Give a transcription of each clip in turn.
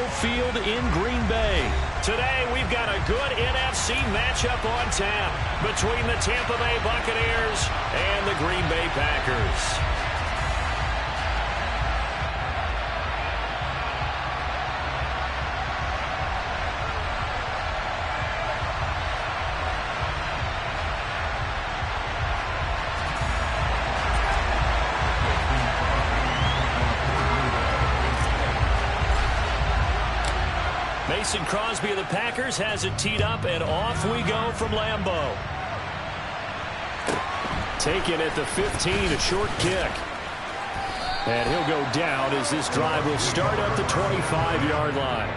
Field in Green Bay. Today, we've got a good NFC matchup on tap between the Tampa Bay Buccaneers and the Green Bay Packers. Mason Crosby of the Packers has it teed up, and off we go from Lambeau. Taken at the 15, a short kick. And he'll go down as this drive will start at the 25-yard line.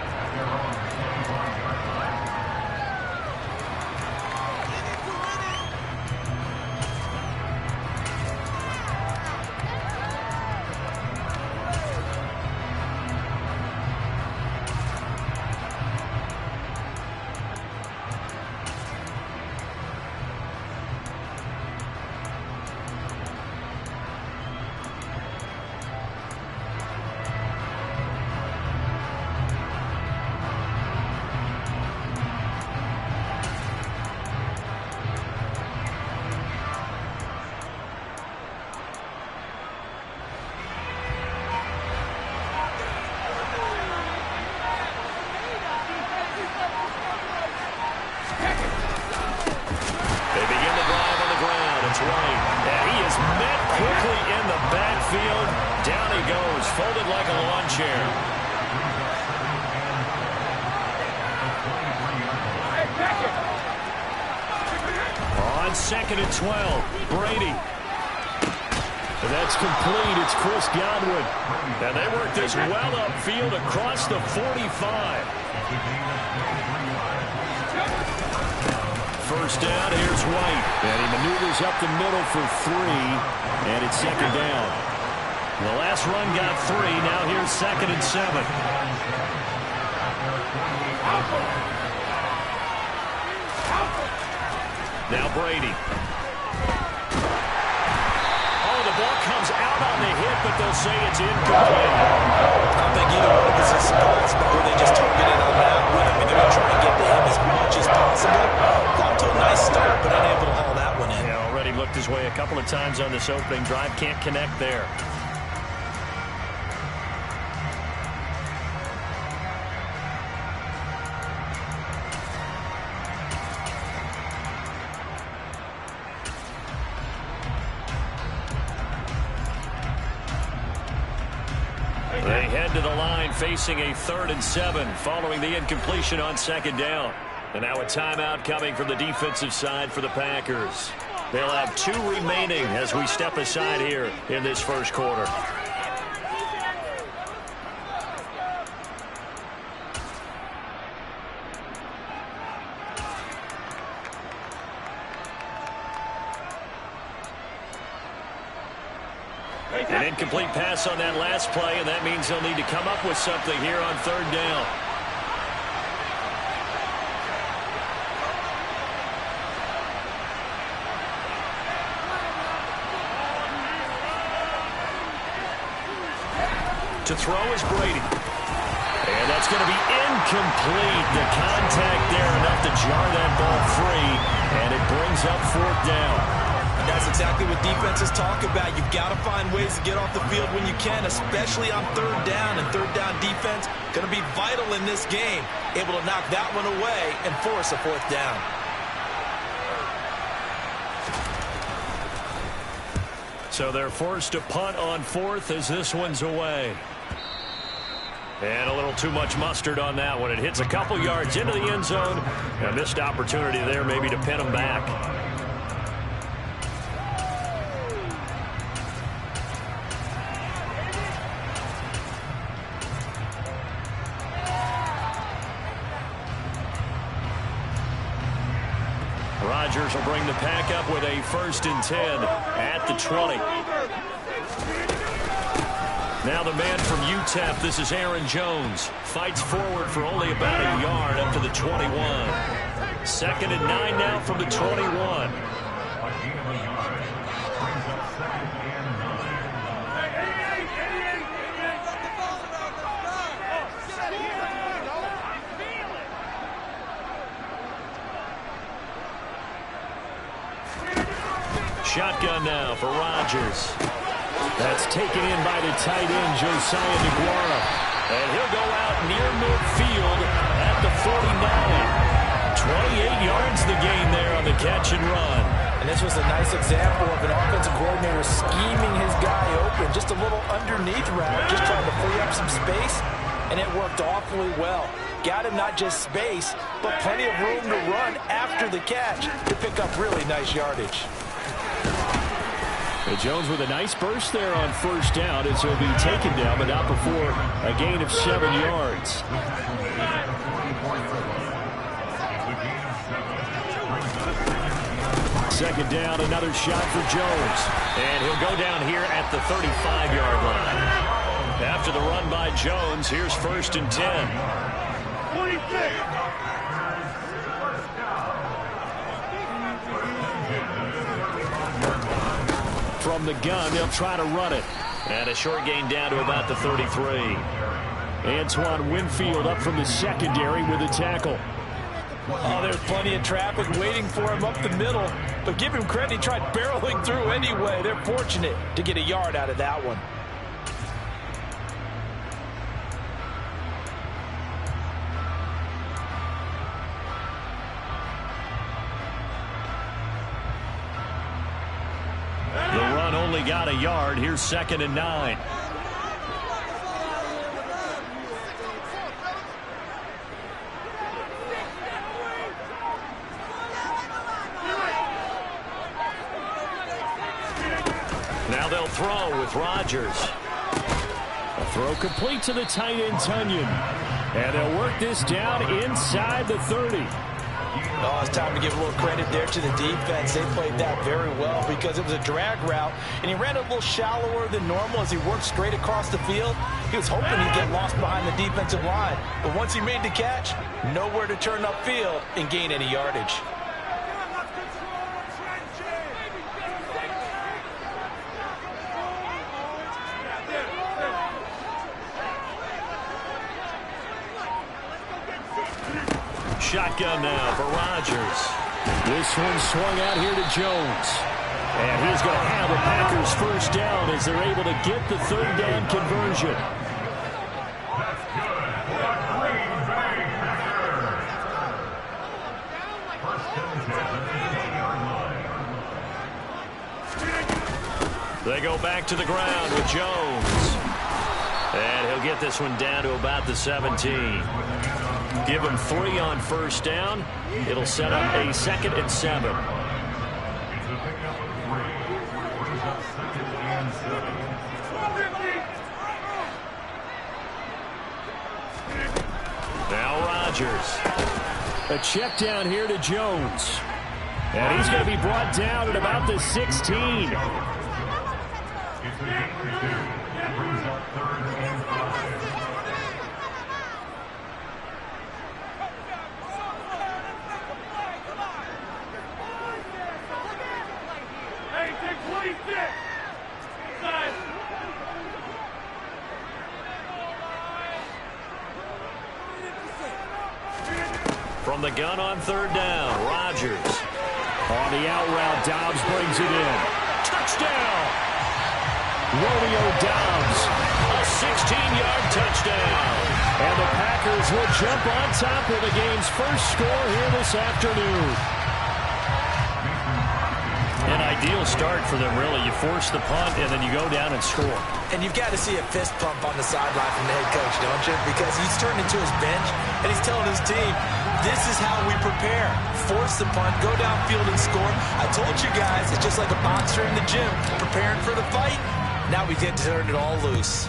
Second and 12, Brady. That's complete. It's Chris Godwin. And they work this well upfield across the 45. First down, here's White. And he maneuvers up the middle for 3. And it's second down. The last run got 3. Now here's second and 7. Now Brady. Oh, the ball comes out on the hit, but they'll say it's incomplete. I don't think either one of us is surprised by who they just targeted on that one. I mean, they're going to try to get to him as much as possible. Got to a nice start, but unable to haul that one in. Yeah, already looked his way a couple of times on this opening drive. Can't connect there. They head to the line facing a 3rd and 7 following the incompletion on second down. And now a timeout coming from the defensive side for the Packers. They'll have 2 remaining as we step aside here in this first quarter. An incomplete pass on that last play, and that means they'll need to come up with something here on 3rd down. To throw is Brady. And that's going to be incomplete. The contact there enough to jar that ball free, and it brings up 4th down. That's exactly what defenses talk about. You've got to find ways to get off the field when you can, especially on 3rd down. And 3rd down defense going to be vital in this game. Able to knock that one away and force a 4th down. So they're forced to punt on 4th as this one's away. And a little too much mustard on that one. It hits a couple yards into the end zone. A missed opportunity there maybe to pin them back. Rodgers will bring the pack up with a 1st and 10 at the 20. Now the man from UTEP, this is Aaron Jones. Fights forward for only about a yard up to the 21. 2nd and 9 now from the 21. Shotgun now for Rodgers. That's taken in by the tight end, Josiah DeGuara. And he'll go out near midfield at the 49. 28 yards the gain there on the catch and run. And this was a nice example of an offensive coordinator scheming his guy open. Just a little underneath route, just trying to free up some space, and it worked awfully well. Got him not just space, but plenty of room to run after the catch to pick up really nice yardage. Jones with a nice burst there on first down as he'll be taken down, but not before a gain of 7 yards. Second down, another shot for Jones. And he'll go down here at the 35-yard line. After the run by Jones, here's 1st and 10. From the gun, they'll try to run it. And a short gain down to about the 33. Antoine Winfield up from the secondary with a tackle. Oh, there's plenty of traffic waiting for him up the middle. But give him credit, he tried barreling through anyway. They're fortunate to get a yard out of that one. The run only got a yard. Here's 2nd and 9. Now they'll throw with Rodgers. A throw complete to the tight end, Tunyon. And they'll work this down inside the 30. Oh, it's time to give a little credit there to the defense. They played that very well because it was a drag route, and he ran a little shallower than normal as he worked straight across the field. He was hoping he'd get lost behind the defensive line, but once he made the catch, nowhere to turn upfield and gain any yardage. Shotgun now for Rodgers. This one swung out here to Jones. And he's going to have the Packers first down as they're able to get the 3rd down conversion. They go back to the ground with Jones. And he'll get this one down to about the 17. Give him 3 on first down. It'll set up a 2nd and 7. Now Rodgers. A check down here to Jones. And he's going to be brought down at about the 16. From the gun on 3rd down, Rodgers. On the out route, Dobbs brings it in. Touchdown! Romeo Dobbs. A 16-yard touchdown. And the Packers will jump on top of the game's first score here this afternoon. An ideal start for them, really. You force the punt, and then you go down and score. And you've got to see a fist pump on the sideline from the head coach, don't you? Because he's turned into his bench, and he's telling his team, this is how we prepare. Force the punt, go downfield and score. I told you guys, it's just like a boxer in the gym, preparing for the fight. Now we get to turn it all loose.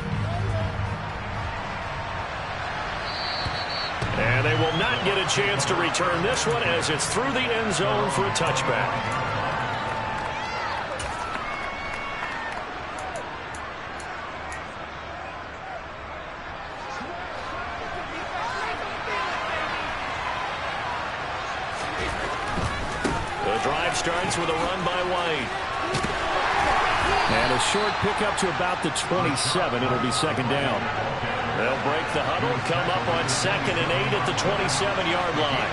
And they will not get a chance to return this one as it's through the end zone for a touchback. Starts with a run by White. And a short pickup to about the 27. It'll be 2nd down. They'll break the huddle, come up on 2nd and 8 at the 27-yard line.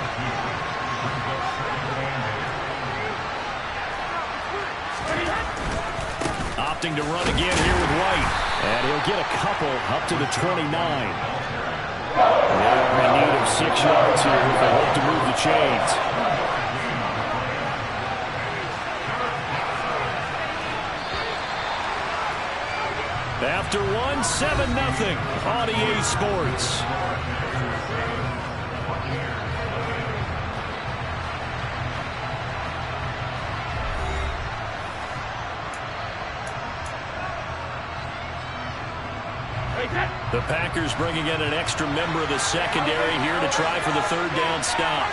opting to run again here with White. And he'll get a couple up to the 29. They are in need of 6 yards here if they hope to move the chains. After one, 7-0 on EA Sports. The Packers bringing in an extra member of the secondary here to try for the third down stop.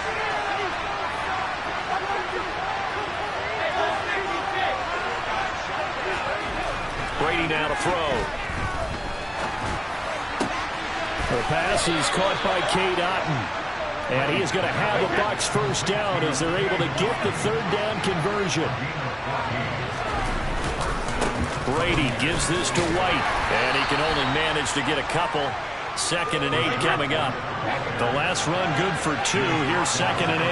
Brady now to throw. The pass is caught by Cade Otton. And he is going to have a Bucs first down as they're able to get the third down conversion. Brady gives this to White, and he can only manage to get a couple. 2nd and 8 coming up. The last run good for 2. Here's 2nd and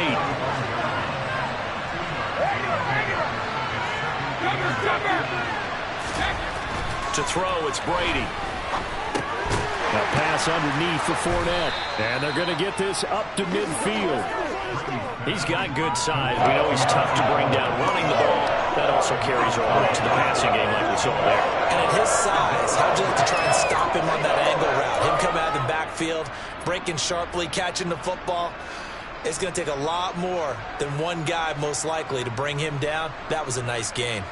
8. To throw, it's Brady. A pass underneath for Fournette, and they're going to get this up to midfield. He's got good size. We know he's tough to bring down running the ball. That also carries over to the passing game like we saw there. And at his size, how'd you like to try and stop him on that angle route? Him coming out of the backfield, breaking sharply, catching the football. It's going to take a lot more than one guy most likely to bring him down. That was a nice gain.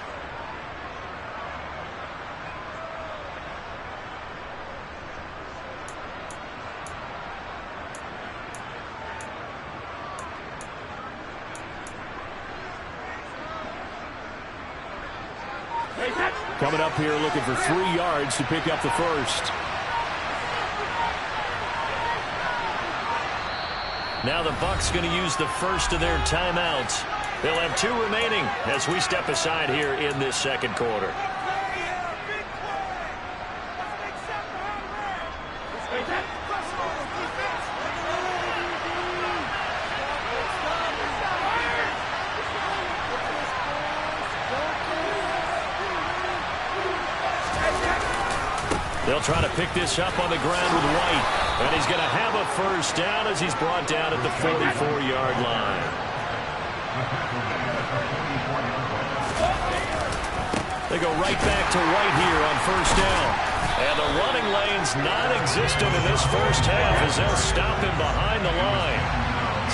Coming up here looking for 3 yards to pick up the first. Now the Bucs going to use the first of their timeouts. They'll have 2 remaining as we step aside here in this second quarter. They'll try to pick this up on the ground with White. And he's going to have a first down as he's brought down at the 44-yard line. They go right back to White here on first down. And the running lane's non-existent in this first half as they'll stop him behind the line.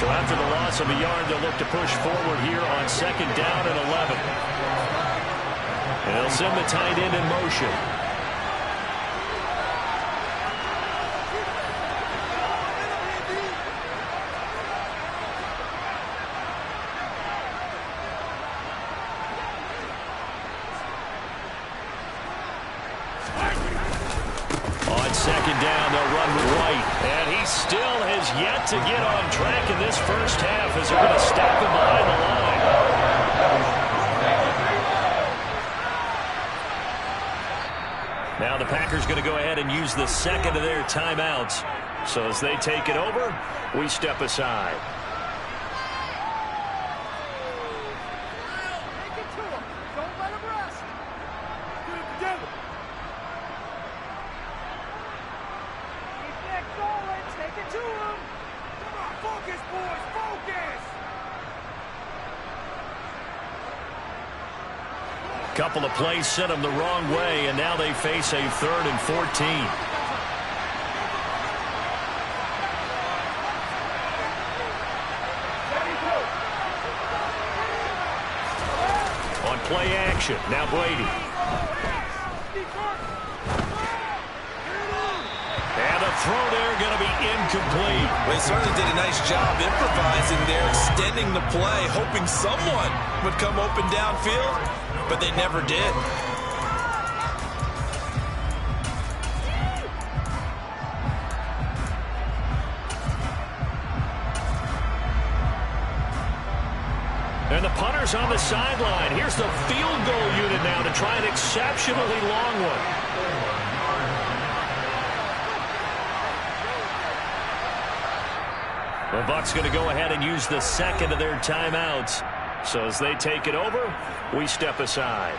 So after the loss of a yard, they'll look to push forward here on 2nd down and 11. And they'll send the tight end in motion. Still has yet to get on track in this first half as they're going to stop him behind the line. Now the Packers going to go ahead and use the second of their timeouts. So as they take it over, we step aside. Couple of plays sent them the wrong way, and now they face a 3rd and 14. On play action, now Brady. And the throw there going to be incomplete. Well, he certainly did a nice job improvising there, extending the play, hoping someone would come open downfield. But they never did. And the punter's on the sideline. Here's the field goal unit now to try an exceptionally long one. The Bucs going to go ahead and use the second of their timeouts. So as they take it over, we step aside.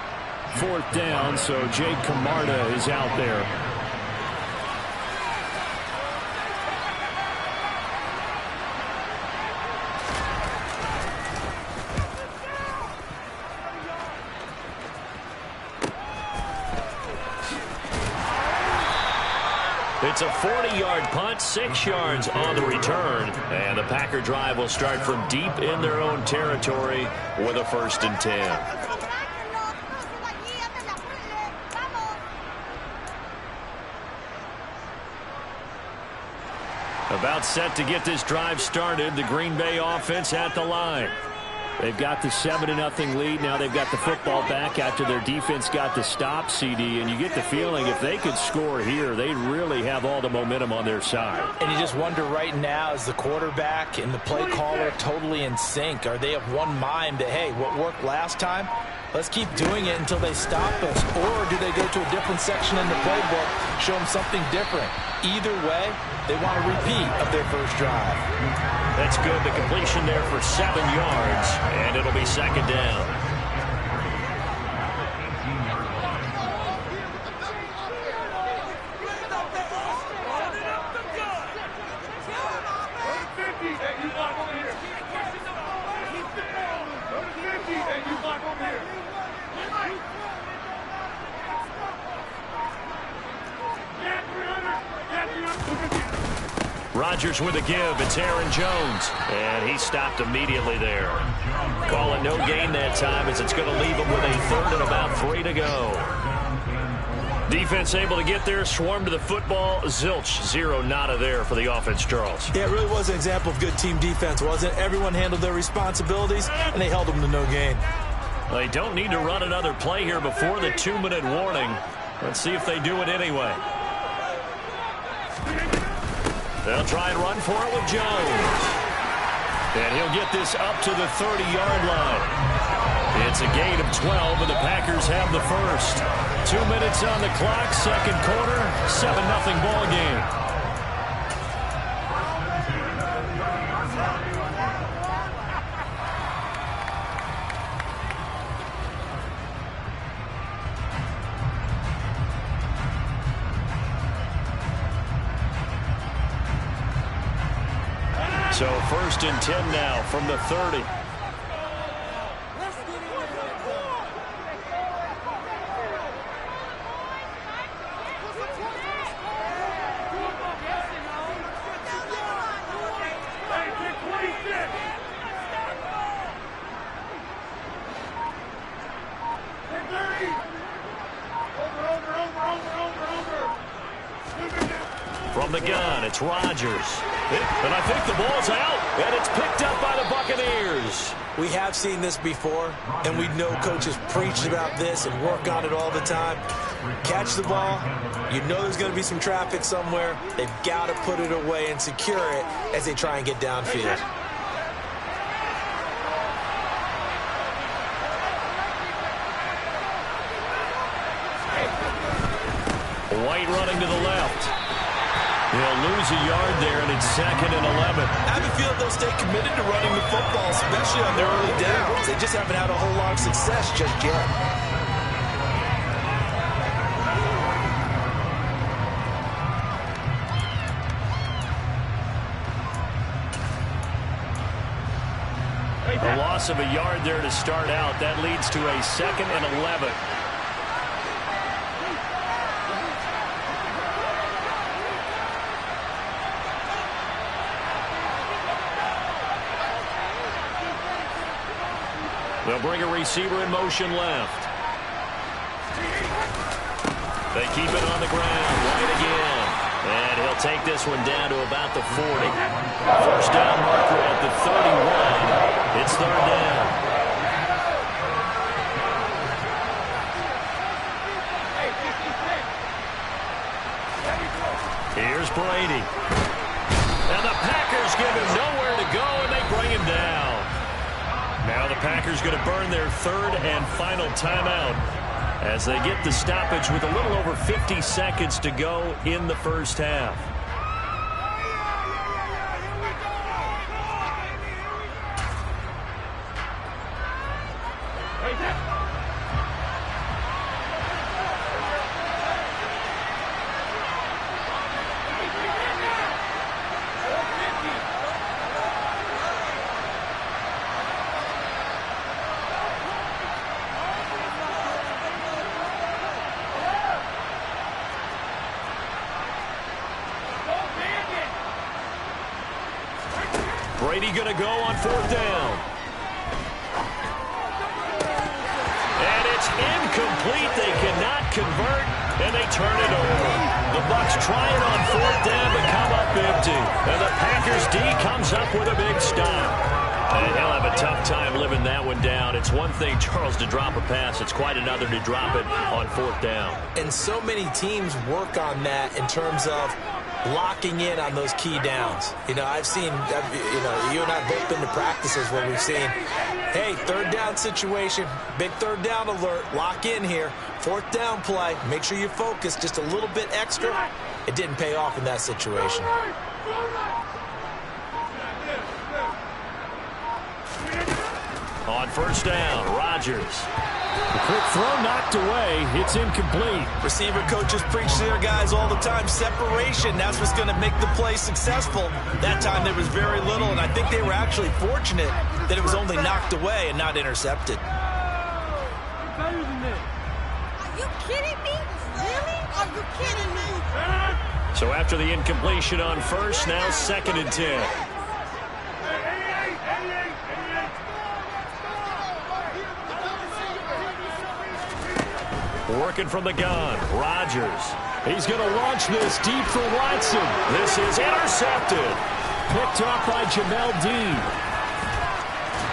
4th down, so Jake Camarda is out there. It's a 40-yard punt, 6 yards on the return. And the Packer drive will start from deep in their own territory with a 1st and 10. About set to get this drive started. The Green Bay offense at the line. They've got the 7-0 lead. Now they've got the football back after their defense got the stop, CD. And you get the feeling if they could score here, they really have all the momentum on their side. And you just wonder right now, is the quarterback and the play caller totally in sync? Are they of one mind that, hey, what worked last time, let's keep doing it until they stop us? Or do they go to a different section in the playbook, show them something different? Either way, they want a repeat of their first drive. That's good. The completion there for 7 yards, and it'll be 2nd down. Rodgers with a give. It's Aaron Jones. And he stopped immediately there. Calling no gain that time as it's going to leave him with a 3rd and about 3 to go. Defense able to get there, swarm to the football. Zilch, 0 nada there for the offense, Charles. Yeah, it really was an example of good team defense, wasn't it? Everyone handled their responsibilities, and they held them to no gain. They don't need to run another play here before the 2-minute warning. Let's see if they do it anyway. They'll try and run for it with Jones. And he'll get this up to the 30-yard line. It's a gain of 12, and the Packers have the first. 2 minutes on the clock, 2nd quarter, 7-0 ball game. So 1st and 10 now from the 30. From the gun, it's Rodgers. And I think the ball's out, and it's picked up by the Buccaneers. We have seen this before, and we know coaches preach about this and work on it all the time. Catch the ball, you know there's going to be some traffic somewhere. They've got to put it away and secure it as they try and get downfield. White running to the left. He'll lose a yard there, and it's 2nd and 11. I have a feeling they'll stay committed to running the football, especially on their early downs. They just haven't had a whole lot of success just yet. A loss of a yard there to start out. That leads to a 2nd and 11. They'll bring a receiver in motion left. They keep it on the ground. Right again. And he'll take this one down to about the 40. 1st down marker at the 31. It's 3rd down. Here's Brady. And the Packers give him nowhere to go, and they bring him down. Now the Packers going to burn their 3rd and final timeout as they get the stoppage with a little over 50 seconds to go in the first half. Brady going to go on 4th down. And it's incomplete. They cannot convert, and they turn it over. The Bucs trying on 4th down to come up empty. And the Packers D comes up with a big stop. And he'll have a tough time living that one down. It's one thing, Charles, to drop a pass. It's quite another to drop it on 4th down. And so many teams work on that in terms of locking in on those key downs. You know, I've seen, you and I have both been to practices where we've seen, hey, 3rd down situation, big 3rd down alert, lock in here, 4th down play, make sure you focus just a little bit extra. It didn't pay off in that situation. On 1st down, Rodgers. The quick throw knocked away. It's incomplete. Receiver coaches preach to their guys all the time. Separation, that's what's going to make the play successful. That time there was very little, and I think they were actually fortunate that it was only knocked away and not intercepted. Are you kidding me? Really? Are you kidding me? So after the incompletion on 1st, now 2nd and 10. Working from the gun, Rodgers. He's going to launch this deep for Watson. This is intercepted. Picked off by Jamel Dean.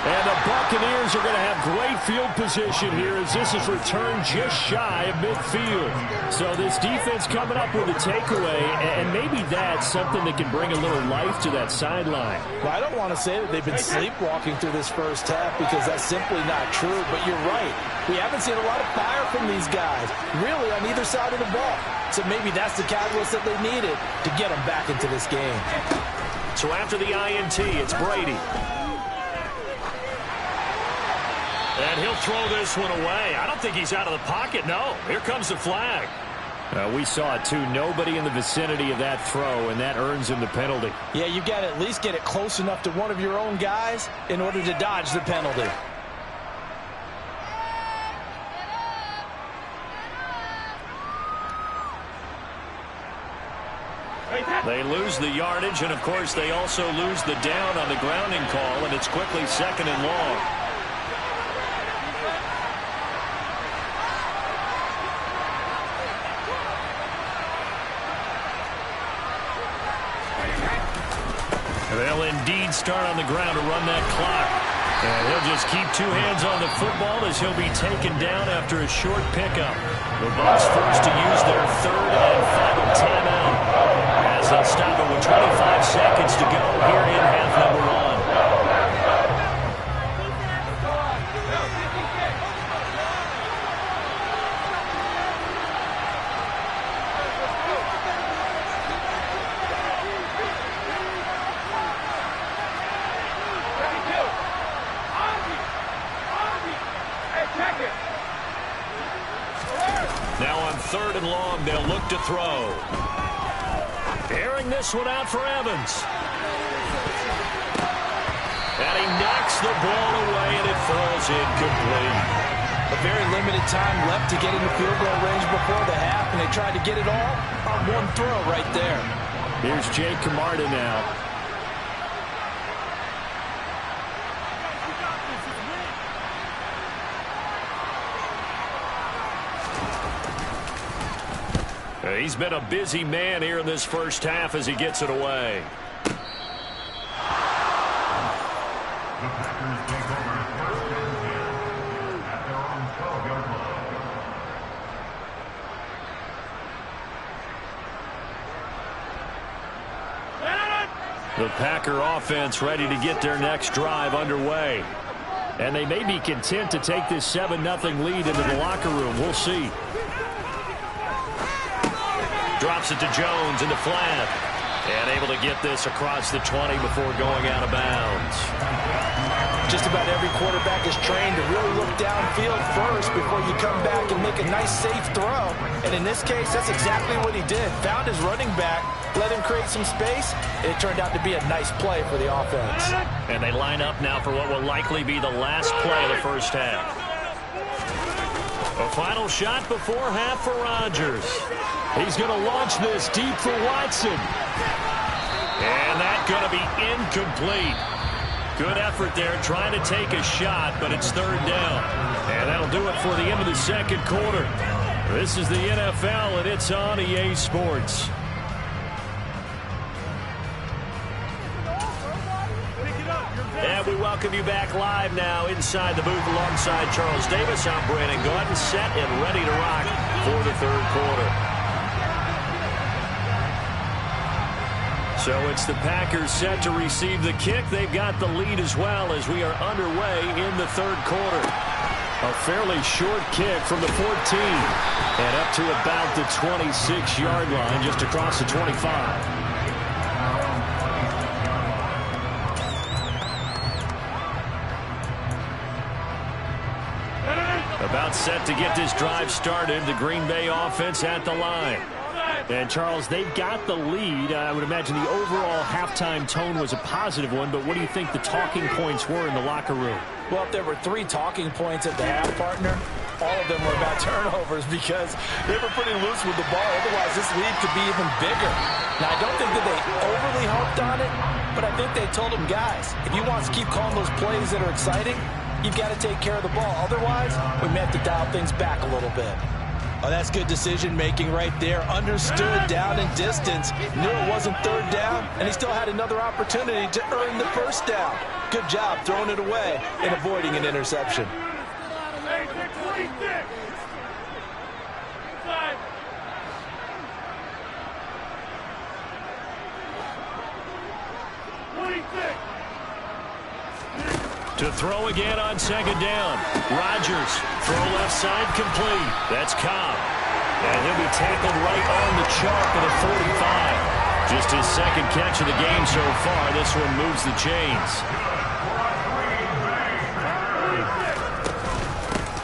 And the Buccaneers are going to have great field position here as this is returned just shy of midfield. So this defense coming up with a takeaway, and maybe that's something that can bring a little life to that sideline. Well, I don't want to say that they've been sleepwalking through this first half because that's simply not true, but you're right. We haven't seen a lot of fire from these guys, really, on either side of the ball. So maybe that's the catalyst that they needed to get them back into this game. So after the INT, it's Brady. And he'll throw this one away. I don't think he's out of the pocket. No, here comes the flag. We saw it too. Nobody in the vicinity of that throw, and that earns him the penalty. Yeah, you've got to at least get it close enough to one of your own guys in order to dodge the penalty. They lose the yardage, and, of course, they also lose the down on the grounding call, and it's quickly 2nd and long. They'll indeed start on the ground to run that clock. And he'll just keep 2 hands on the football as he'll be taken down after a short pickup. The Bucs forced to use their 3rd and final timeout as they'll stop it with 25 seconds to go here in half number 1. Now on 3rd and long, they'll look to throw. Airing this one out for Evans. And he knocks the ball away, and it falls incomplete. A very limited time left to get into field goal range before the half, and they tried to get it all on one throw right there. Here's Jake Camarda now. He's been a busy man here in this first half as he gets it away. The Packer offense ready to get their next drive underway. And they may be content to take this 7-0 lead into the locker room. We'll see. Drops it to Jones in the flat. And able to get this across the 20 before going out of bounds. Just about every quarterback is trained to really look downfield first before you come back and make a nice, safe throw. And in this case, that's exactly what he did. Found his running back, let him create some space, and it turned out to be a nice play for the offense. And they line up now for what will likely be the last play of the first half. A final shot before half for Rodgers. He's going to launch this deep for Watson. And that going to be incomplete. Good effort there trying to take a shot, but it's third down. And that'll do it for the end of the second quarter. This is the NFL, and it's on EA Sports. And we welcome you back live now inside the booth alongside Charles Davis. I'm Brandon Gaudin, set and ready to rock for the third quarter. So it's the Packers set to receive the kick. They've got the lead as well as we are underway in the third quarter. A fairly short kick from the 14 and up to about the 26-yard line, just across the 25. About set to get this drive started. The Green Bay offense at the line. And, Charles, they've got the lead. I would imagine the overall halftime tone was a positive one, but what do you think the talking points were in the locker room? Well, if there were 3 talking points at the half, partner, all of them were about turnovers because they were pretty loose with the ball. Otherwise, this lead could be even bigger. Now, I don't think that they overly harped on it, but I think they told them, guys, if you want to keep calling those plays that are exciting, you've got to take care of the ball. Otherwise, we may have to dial things back a little bit. Oh, that's good decision-making right there. Understood down and distance. Knew it wasn't third down, and he still had another opportunity to earn the first down. Good job throwing it away and avoiding an interception. To throw again on second down. Rodgers, throw left side complete. That's Cobb. And he'll be tackled right on the chalk of the 45. Just his second catch of the game so far. This one moves the chains.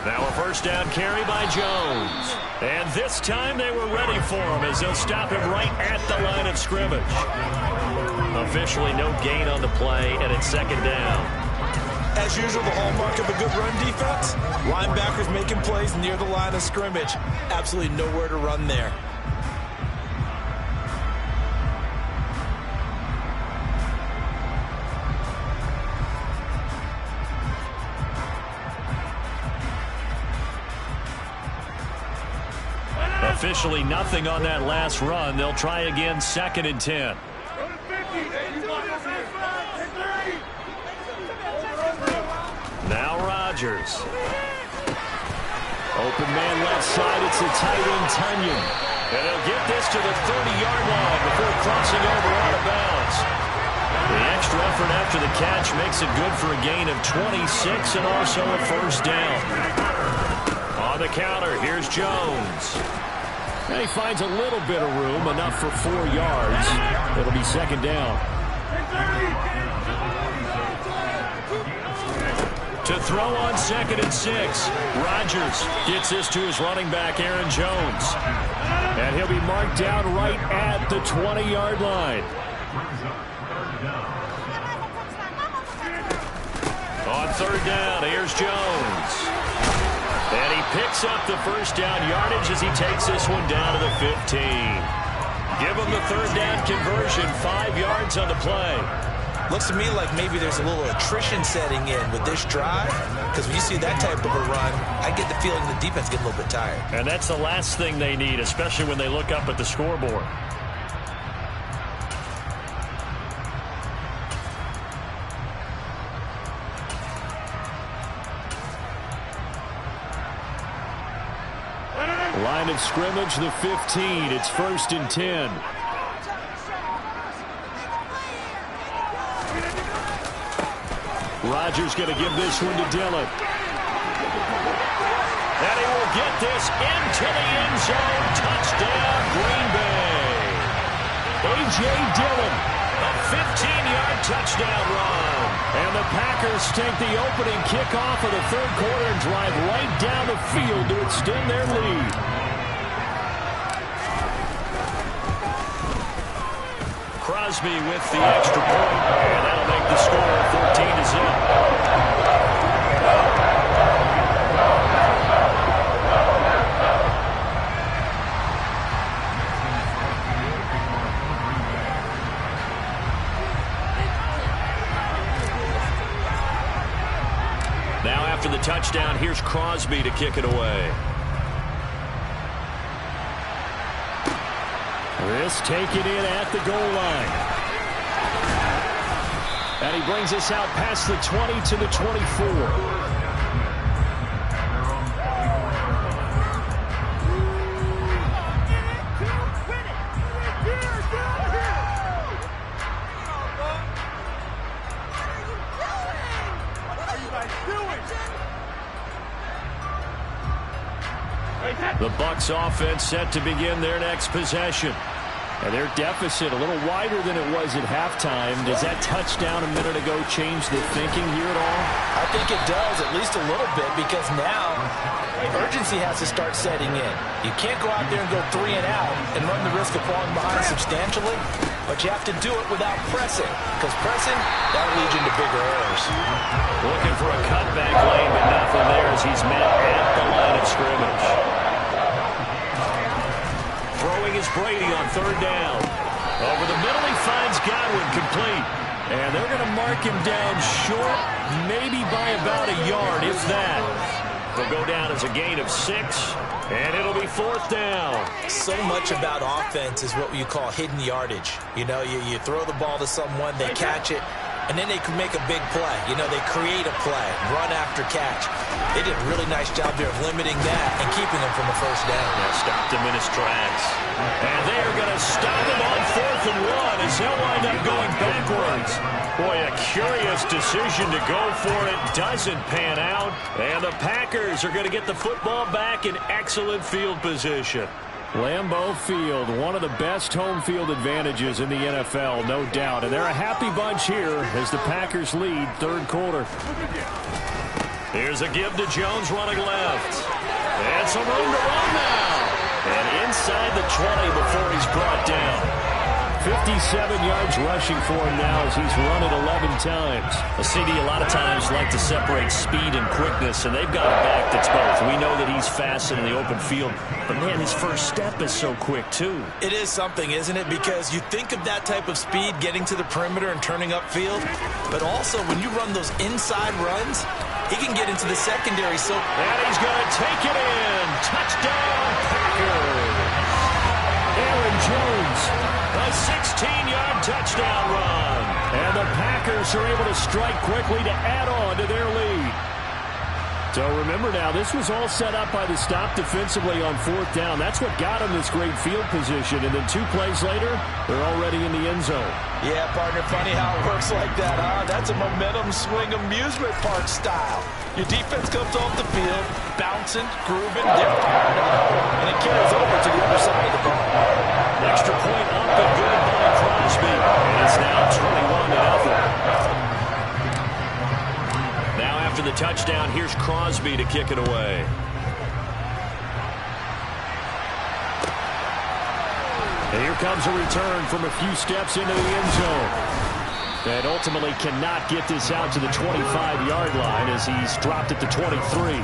Now a first down carry by Jones. And this time they were ready for him as they'll stop him right at the line of scrimmage. Officially no gain on the play, and it's second down. As usual, the hallmark of a good run defense, linebackers making plays near the line of scrimmage. Absolutely nowhere to run there. Officially nothing on that last run. They'll try again, second and 10. Now Rodgers. Open man left side. It's a tight end, Tunyon. And he'll get this to the 30-yard line before crossing over out of bounds. The extra effort after the catch makes it good for a gain of 26 and also a first down. On the counter, here's Jones. And he finds a little bit of room, enough for 4 yards. It'll be second down. To throw on second and 6. Rodgers gets this to his running back, Aaron Jones. And he'll be marked down right at the 20-yard line. On third down, here's Jones. And he picks up the first down yardage as he takes this one down to the 15. Give him the third down conversion, 5 yards on the play. Looks to me like maybe there's a little attrition setting in with this drive, because when you see that type of a run, I get the feeling the defense gets a little bit tired. And that's the last thing they need, especially when they look up at the scoreboard. Line of scrimmage, the 15. It's first and 10. Rodgers going to give this one to Dillon. And he will get this into the end zone. Touchdown, Green Bay. A.J. Dillon, a 15-yard touchdown run. And the Packers take the opening kickoff of the third quarter and drive right down the field to extend their lead. Crosby with the extra point, and that'll make the score 14-0. the touchdown, here's Crosby to kick it away. This taken in at the goal line. And he brings us out past the 20 to the 24. The Bucs offense set to begin their next possession. And their deficit a little wider than it was at halftime. Does that touchdown a minute ago change the thinking here at all? I think it does, at least a little bit, because now urgency has to start setting in. You can't go out there and go 3 and out and run the risk of falling behind substantially, but you have to do it without pressing, because pressing, that'll lead you into bigger errors. Looking for a cutback lane, but nothing there as he's met at the line of scrimmage. Throwing is Brady on 3rd down. Over the middle, he finds Godwin complete. And they're going to mark him down short, maybe by about a yard, if that. They'll go down as a gain of 6, and it'll be 4th down. So much about offense is what you call hidden yardage. You know, you throw the ball to someone, they catch it, and then they can make a big play. You know, they create a play, run after catch. They did a really nice job there of limiting that and keeping him from a 1st down. Yeah, stopped him in his tracks. And they are going to stop him on 4th and 1 as he'll wind up going backwards. Boy, a curious decision to go for it. Doesn't pan out. And the Packers are going to get the football back in excellent field position. Lambeau Field, one of the best home field advantages in the NFL, no doubt. And they're a happy bunch here as the Packers lead 3rd quarter. Here's a give to Jones running left. And some room to run now. And inside the 20 before he's brought down. 57 yards rushing for him now as he's run it 11 times. A CD a lot of times like to separate speed and quickness, and they've got a back that's both. We know that he's fast in the open field, but man, his first step is so quick too. It is something, isn't it? Because you think of that type of speed getting to the perimeter and turning upfield, but also when you run those inside runs, he can get into the secondary. And he's going to take it in. Touchdown, Packers. Aaron Jones. A 16-yard touchdown run. And the Packers are able to strike quickly to add on to their lead. So remember now, this was all set up by the stop defensively on 4th down. That's what got them this great field position. And then 2 plays later, they're already in the end zone. Yeah, partner, funny how it works like that, huh? That's a momentum swing amusement park style. Your defense comes off the field, bouncing, grooving, they're fired up, and it carries over to the other side of the ball. Extra point up and good by Crosby. And it's now 21-0. Now after the touchdown, here's Crosby to kick it away. And here comes a return from a few steps into the end zone. And ultimately cannot get this out to the 25-yard line as he's dropped it to 23.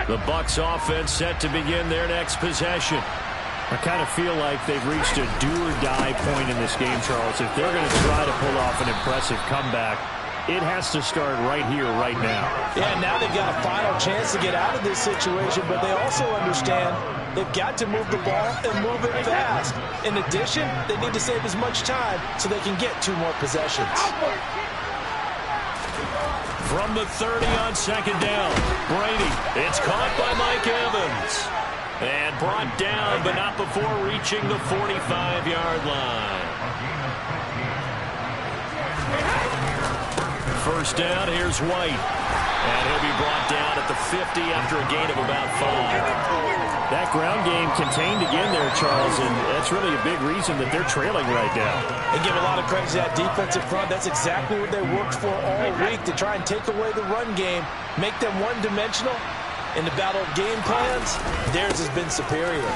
The Bucs offense set to begin their next possession. I kind of feel like they've reached a do-or-die point in this game, Charles. If they're going to try to pull off an impressive comeback, it has to start right here, right now. Yeah, now they've got a final chance to get out of this situation, but they also understand they've got to move the ball and move it fast. In addition, they need to save as much time so they can get 2 more possessions. From the 30 on 2nd down, Brady. It's caught by Mike Evans. And brought down, but not before reaching the 45-yard line. 1st down, here's White. And he'll be brought down at the 50 after a gain of about 5. That ground game contained again there, Charles, and that's really a big reason that they're trailing right now. And give a lot of credit to that defensive front. That's exactly what they worked for all week, to try and take away the run game, make them one-dimensional. In the battle of game plans, theirs has been superior.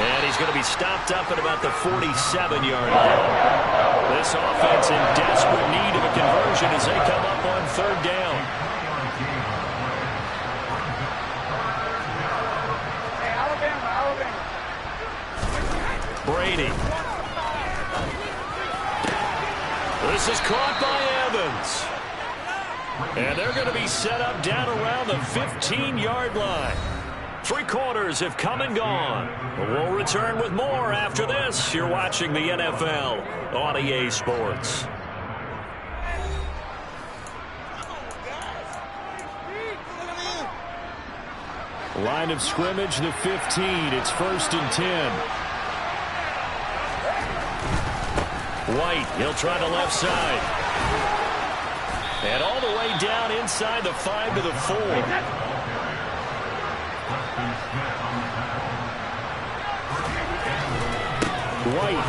And he's going to be stopped up at about the 47-yard line. This offense in desperate need of a conversion as they come up on third down. Brady. This is caught by Evans. And they're going to be set up down around the 15-yard line. 3 quarters have come and gone. We'll return with more after this. You're watching the NFL on EA Sports. Line of scrimmage, the 15. It's 1st and 10. White, he'll try the left side. And all the way down inside the 5 to the 4. White.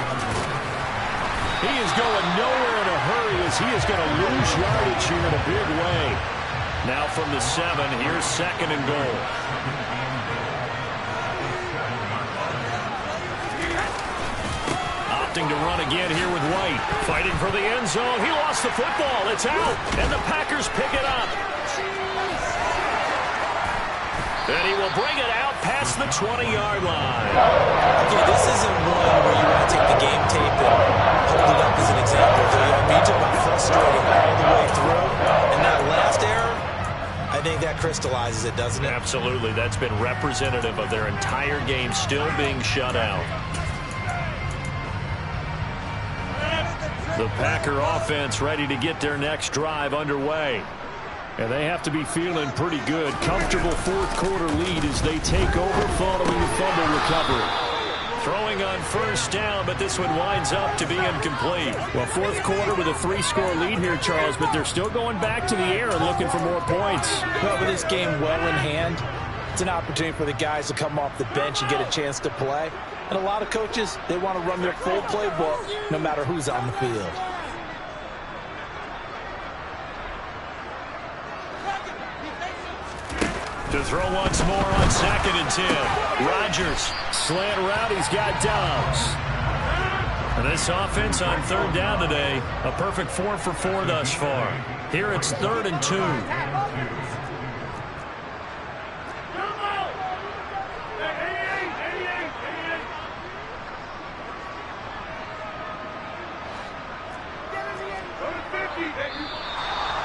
He is going nowhere in a hurry as he is going to lose yardage here in a big way. Now from the 7, here's 2nd and goal. Opting to run again here with White. Fighting for the end zone. He lost the football. It's out. And the Packers pick it up. And he will bring it out past the 20-yard line. Okay, this isn't one where you want to take the game tape and hold it up as an example. You talk about frustrating all the way through. And that last error, I think that crystallizes it, doesn't it? Absolutely. That's been representative of their entire game still being shut out. The Packer offense ready to get their next drive underway. And they have to be feeling pretty good. Comfortable 4th quarter lead as they take over following the fumble recovery. Throwing on 1st down, but this one winds up to be incomplete. Well, 4th quarter with a 3-score lead here, Charles, but they're still going back to the air and looking for more points. Well, with this game well in hand, it's an opportunity for the guys to come off the bench and get a chance to play. And a lot of coaches, they want to run their full playbook no matter who's on the field. To throw once more on 2nd and 10. Rodgers. Slant route, he's got Dobbs. And this offense on 3rd down today, a perfect 4 for 4 thus far. Here it's 3rd and 2.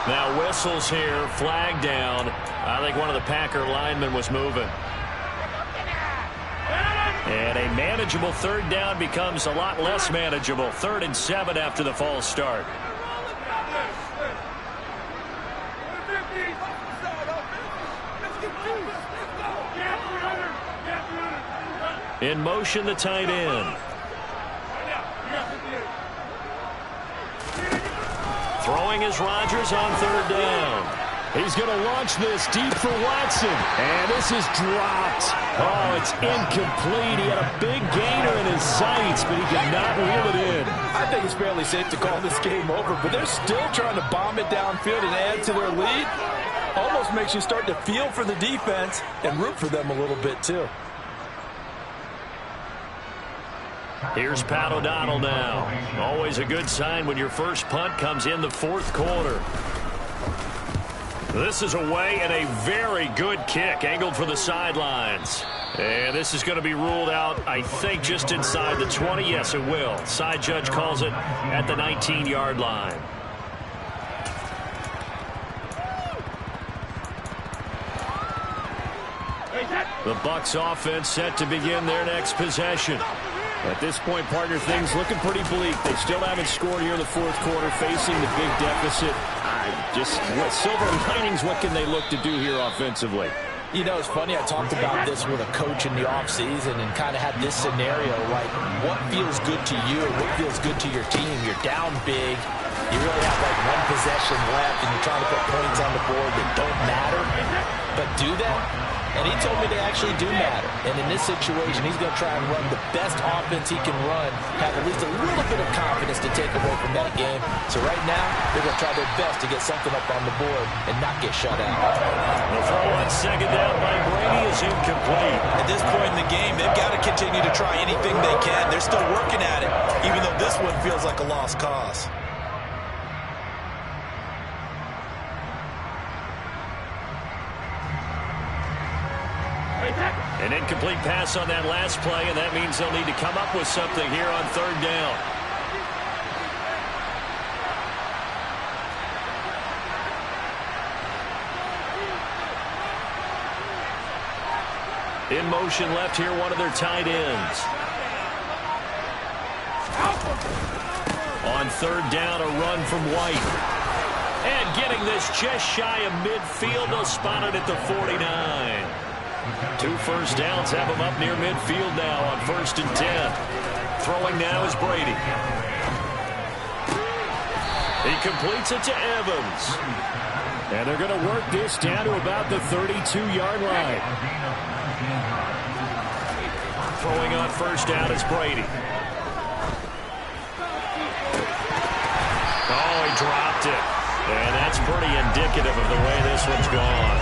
Now whistles here, flag down. I think one of the Packer linemen was moving. And a manageable 3rd down becomes a lot less manageable. 3rd and 7 after the false start. In motion, the tight end. Throwing is Rodgers on 3rd down. He's going to launch this deep for Watson. And this is dropped. Oh, it's incomplete. He had a big gainer in his sights, but he could not reel it in. I think it's fairly safe to call this game over, but they're still trying to bomb it downfield and add to their lead. Almost makes you start to feel for the defense and root for them a little bit, too. Here's Pat O'Donnell now. Always a good sign when your first punt comes in the 4th quarter. This is away and a very good kick angled for the sidelines. And this is going to be ruled out, I think, just inside the 20. Yes, it will. Side judge calls it at the 19-yard line. The Bucs offense set to begin their next possession. At this point, partner, things looking pretty bleak. They still haven't scored here in the 4th quarter, facing the big deficit. What silver linings, what can they look to do here offensively? You know, it's funny, I talked about this with a coach in the offseason and kind of had this scenario, like, what feels good to you or what feels good to your team? You're down big. You really have, like, 1 possession left, and you're trying to put points on the board that don't matter. But do that, and he told me they actually do matter. And in this situation, he's going to try and run the best offense he can run, have at least a little bit of confidence to take away from that game. So right now, they're going to try their best to get something up on the board and not get shut out. The throw on second down by Brady is incomplete. At this point in the game, they've got to continue to try anything they can. They're still working at it, even though this one feels like a lost cause. An incomplete pass on that last play, and that means they'll need to come up with something here on third down. In motion left here, one of their tight ends. On third down, a run from White. And getting this just shy of midfield, they'll spot it at the 49. 2 first downs have him up near midfield now on 1st and 10. Throwing now is Brady. He completes it to Evans. And they're going to work this down to about the 32-yard line. Throwing on 1st down is Brady. Oh, he dropped it. And that's pretty indicative of the way this one's gone.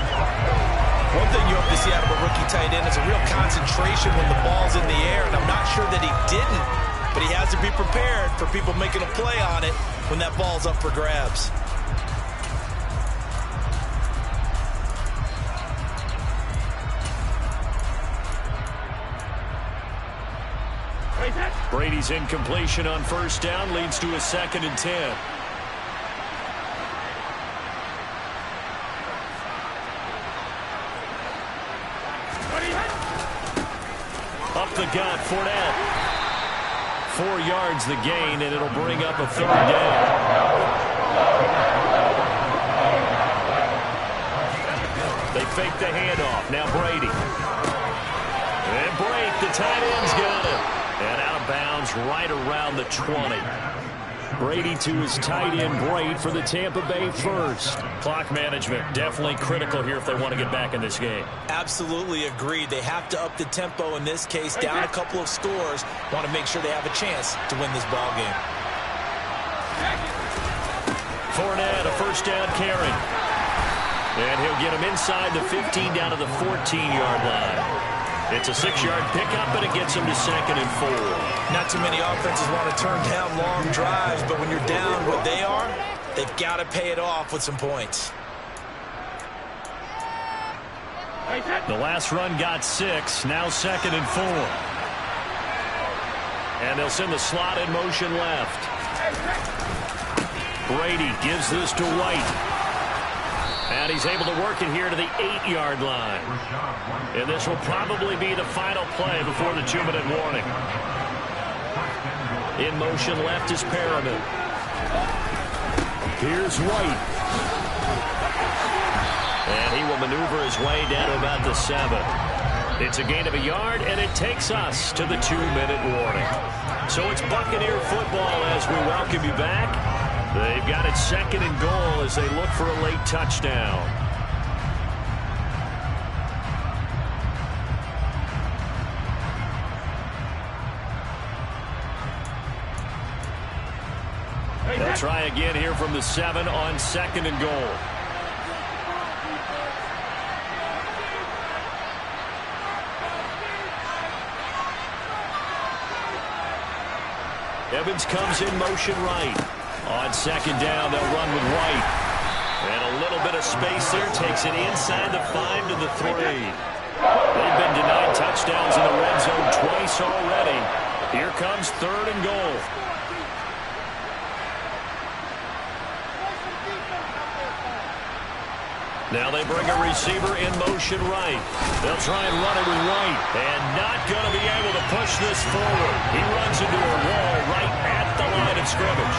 One thing you hope to see out of a rookie tight end is a real concentration when the ball's in the air, and I'm not sure that he didn't, but he has to be prepared for people making a play on it when that ball's up for grabs. Brady's incompletion on 1st down leads to a 2nd and 10. Up the gut, Fournette. 4 yards the gain, and it'll bring up a 3rd down. They fake the handoff. Now Brady. And break. The tight end's got it. And out of bounds right around the 20. Brady to his tight end, Braid, for the Tampa Bay first. Clock management definitely critical here if they want to get back in this game. Absolutely agreed. They have to up the tempo in this case, down a couple of scores. Want to make sure they have a chance to win this ball game. Fournette, a 1st down carry. And he'll get him inside the 15 down to the 14-yard line. It's a 6-yard pickup, and it gets him to 2nd and 4. Not too many offenses want to turn down long drives, but when you're down what they are, they've got to pay it off with some points. The last run got 6, now 2nd and 4. And they'll send the slot in motion left. Brady gives this to White. And he's able to work it here to the 8-yard line. And this will probably be the final play before the 2-minute warning. In motion left is Perriman. Here's White. And he will maneuver his way down to about the 7. It's a gain of a yard, and it takes us to the 2-minute warning. So it's Buccaneer football as we welcome you back. They've got it 2nd and goal as they look for a late touchdown. They'll try again here from the 7 on 2nd and goal. Evans comes in motion right. On 2nd down, they'll run with White. And a little bit of space there takes it inside the 5 to the 3. They've been denied touchdowns in the red zone twice already. Here comes 3rd and goal. Now they bring a receiver in motion right. They'll try and run it with White. And not going to be able to push this forward. He runs into a wall right at the line of scrimmage.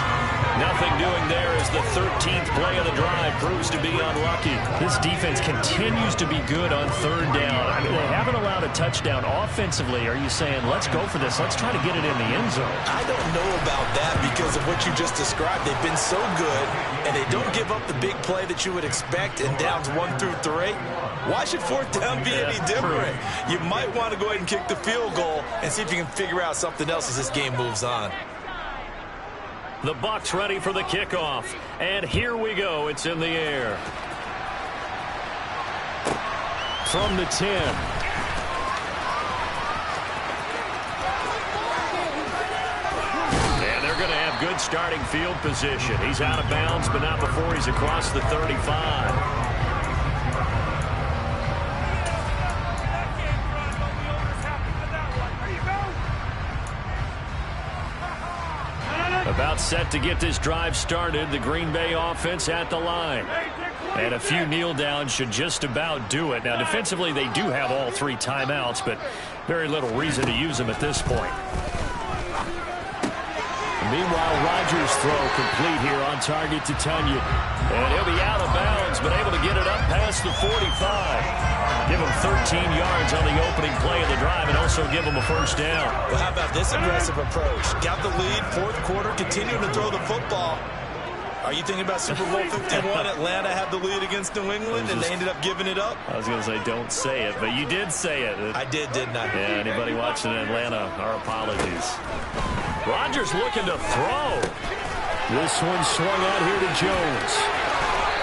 Nothing doing there as the 13th play of the drive proves to be unlucky. This defense continues to be good on third down. I mean, they haven't allowed a touchdown offensively. Are you saying, let's go for this, let's try to get it in the end zone? I don't know about that because of what you just described. They've been so good, and they don't give up the big play that you would expect in downs 1 through 3. Why should fourth down be any different? You might want to go ahead and kick the field goal and see if you can figure out something else as this game moves on. The Bucs ready for the kickoff. And here we go. It's in the air. From the 10. And they're going to have good starting field position. He's out of bounds, but not before he's across the 35. About set to get this drive started. The Green Bay offense at the line. And a few kneel downs should just about do it. Now, defensively, they do have all 3 timeouts, but very little reason to use them at this point. Meanwhile, Rodgers' throw complete here on target to Tonyan. And he'll be out of bounds, but able to get it up past the 45. Give him 13 yards on the opening play of the drive and also give him a first down. Well, how about this aggressive approach? Got the lead, fourth quarter, continuing to throw the football. Are you thinking about Super Bowl 51? Atlanta had the lead against New England, and they ended up giving it up? I was going to say, don't say it, but you did say it. I did, didn't I? Yeah, anybody watching Atlanta, our apologies. Rodgers looking to throw. This one swung out here to Jones.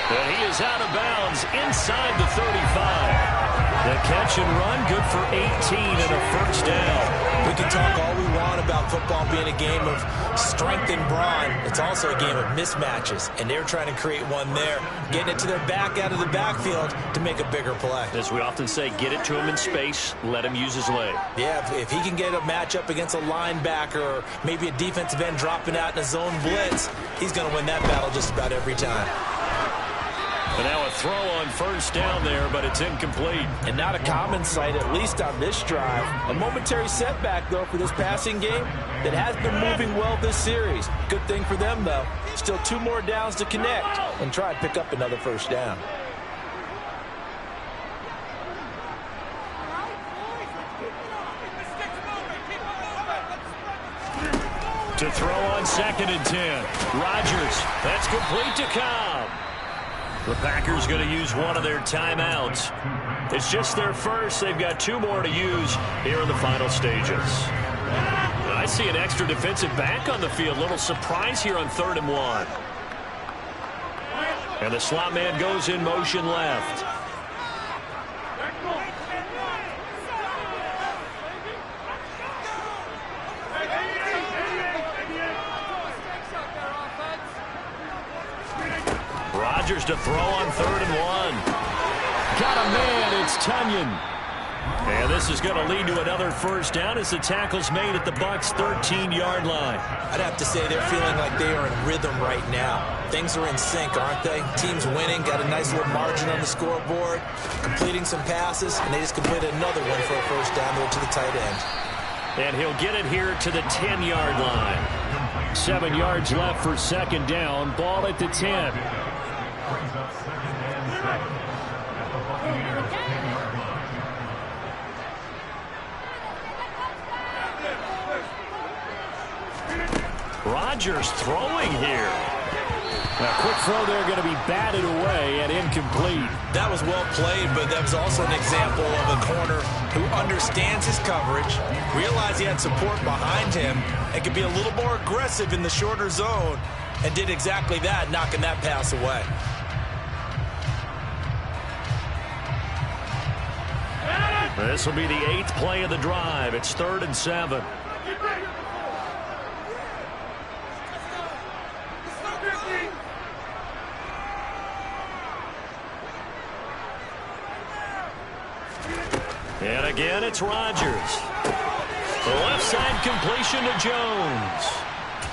And he is out of bounds inside the 35. The catch and run, good for 18 and a first down. We can talk all we want about football being a game of strength and brawn. It's also a game of mismatches, and they're trying to create one there, getting it to their back out of the backfield to make a bigger play. As we often say, get it to him in space, let him use his leg. Yeah, if he can get a matchup against a linebacker or maybe a defensive end dropping out in a zone blitz, he's going to win that battle just about every time. And now a throw on first down there, but it's incomplete. And not a common sight, at least on this drive. A momentary setback, though, for this passing game that has been moving well this series. Good thing for them, though. Still 2 more downs to connect and try and pick up another first down. To throw on 2nd and 10. Rodgers, that's complete to Cobb. The Packers going to use one of their timeouts. It's just their first. They've got 2 more to use here in the final stages. I see an extra defensive back on the field. Little surprise here on 3rd and 1. And the slot man goes in motion left. Rodgers to throw on 3rd and 1. Got a man, it's Tonyan. And this is going to lead to another first down as the tackle's made at the Bucs' 13-yard line. I'd have to say they're feeling like they are in rhythm right now. Things are in sync, aren't they? Team's winning, got a nice little margin on the scoreboard, completing some passes, and they just completed another one for a first down there to the tight end. And he'll get it here to the 10-yard line. 7 yards left for 2nd down. Ball at the 10. Rodgers throwing here. A quick throw there going to be batted away and incomplete. That was well played, but that was also an example of a corner who understands his coverage, realized he had support behind him, and could be a little more aggressive in the shorter zone, and did exactly that, knocking that pass away. This will be the 8th play of the drive. It's 3rd and 7. And again, it's Rodgers. The left side completion to Jones.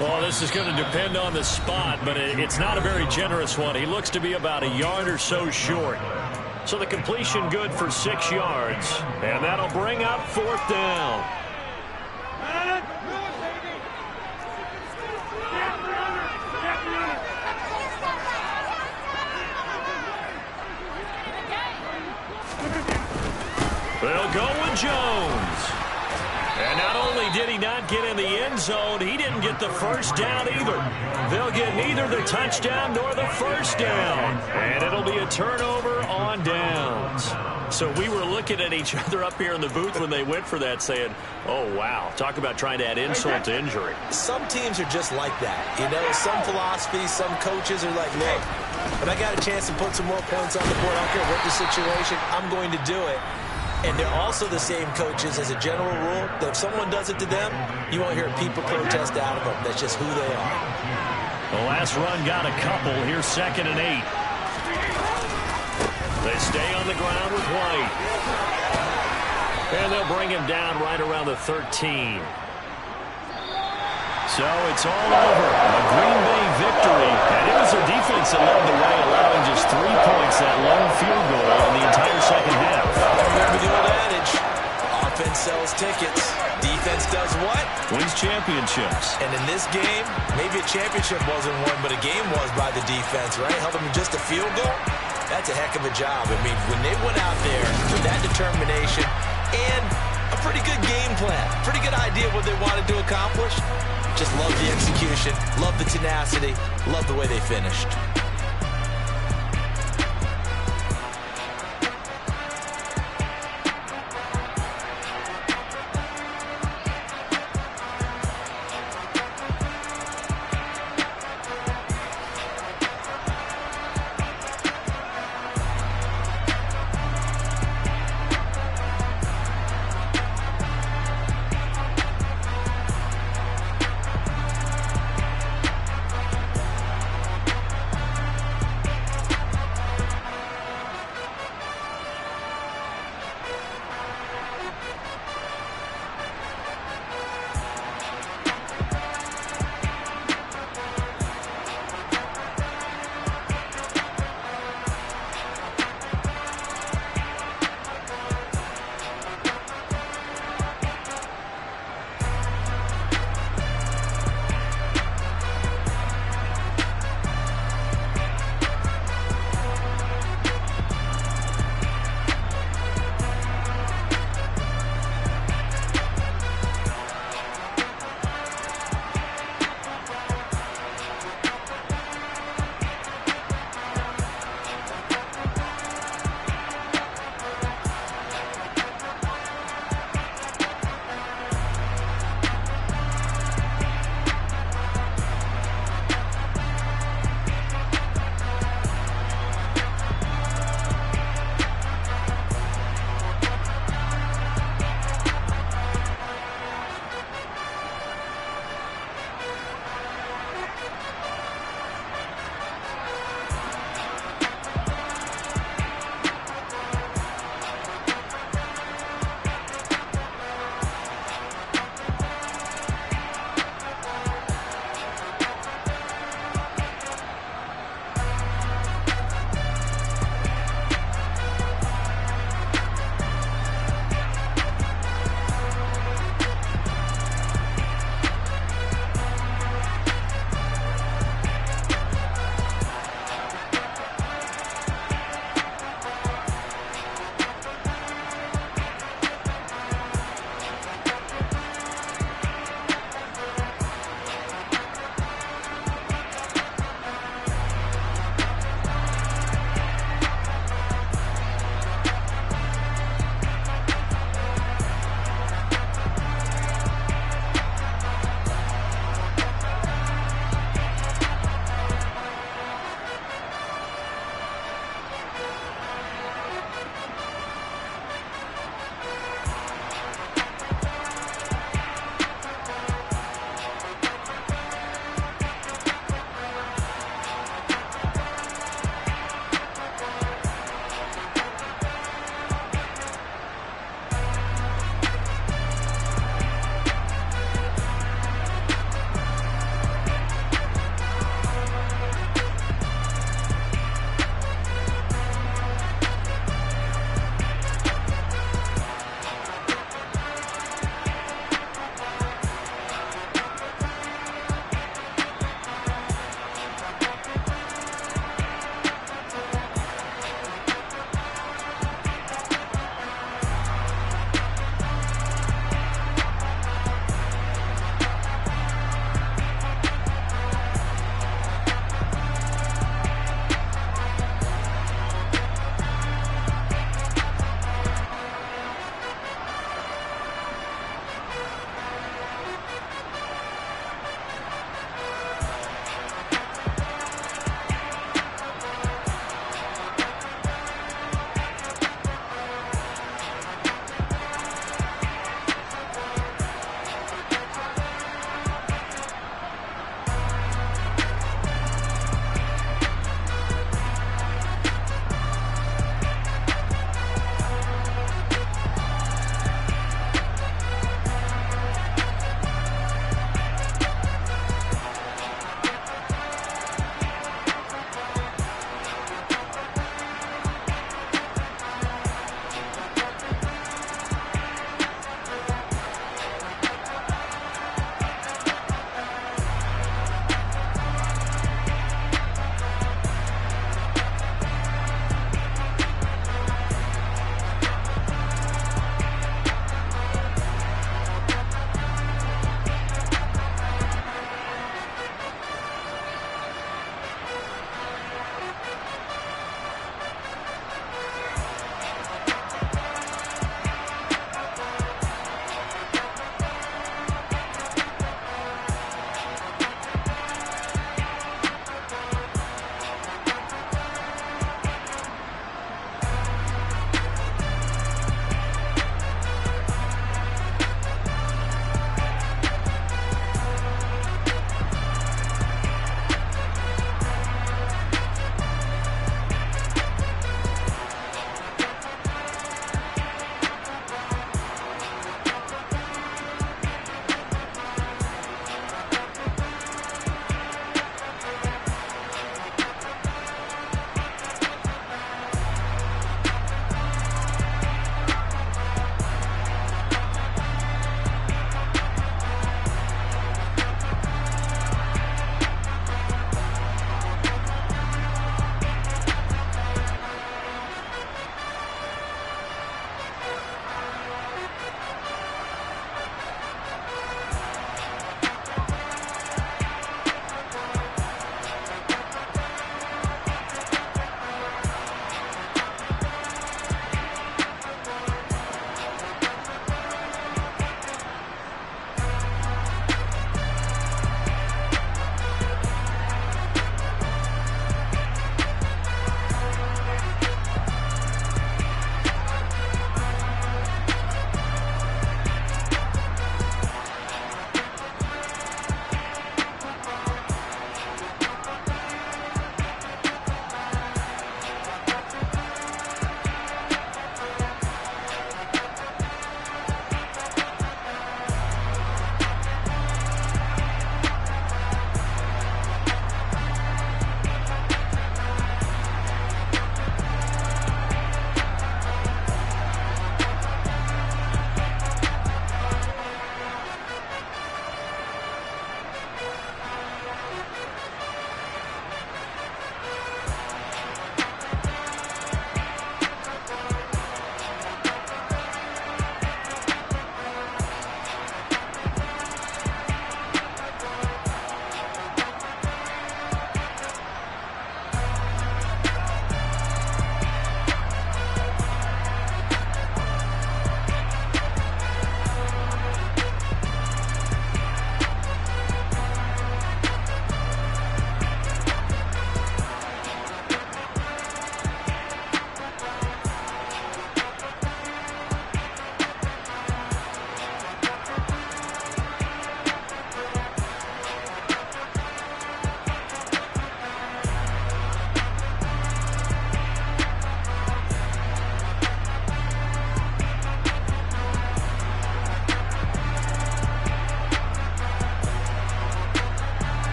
Well, this is going to depend on the spot, but it's not a very generous one. He looks to be about a yard or so short. So the completion good for 6 yards. And that'll bring up 4th down. end zone. He didn't get the first down either. They'll get neither the touchdown nor the first down. And it'll be a turnover on downs. So we were looking at each other up here in the booth when they went for that saying, oh, wow, talk about trying to add insult to injury. Some teams are just like that. You know, some philosophies, some coaches are like, look, when I got a chance to put some more points on the board, I don't care what the situation, I'm going to do it. And they're also the same coaches as a general rule that if someone does it to them, you won't hear people protest out of them. That's just who they are. The last run got a couple. Here's 2nd and 8. They stay on the ground with White. And they'll bring him down right around the 13. So it's all over. A Green Bay victory. And it was their defense that led the way, allowing just 3 points, that lone field goal in the entire second half. Remember the old adage, offense sells tickets. Defense does what? Wins championships. And in this game, maybe a championship wasn't won, but a game was by the defense, right? Held them to just a field goal. That's a heck of a job. I mean, when they went out there with that determination and a pretty good game plan, pretty good idea of what they wanted to accomplish, just love the execution, love the tenacity, love the way they finished.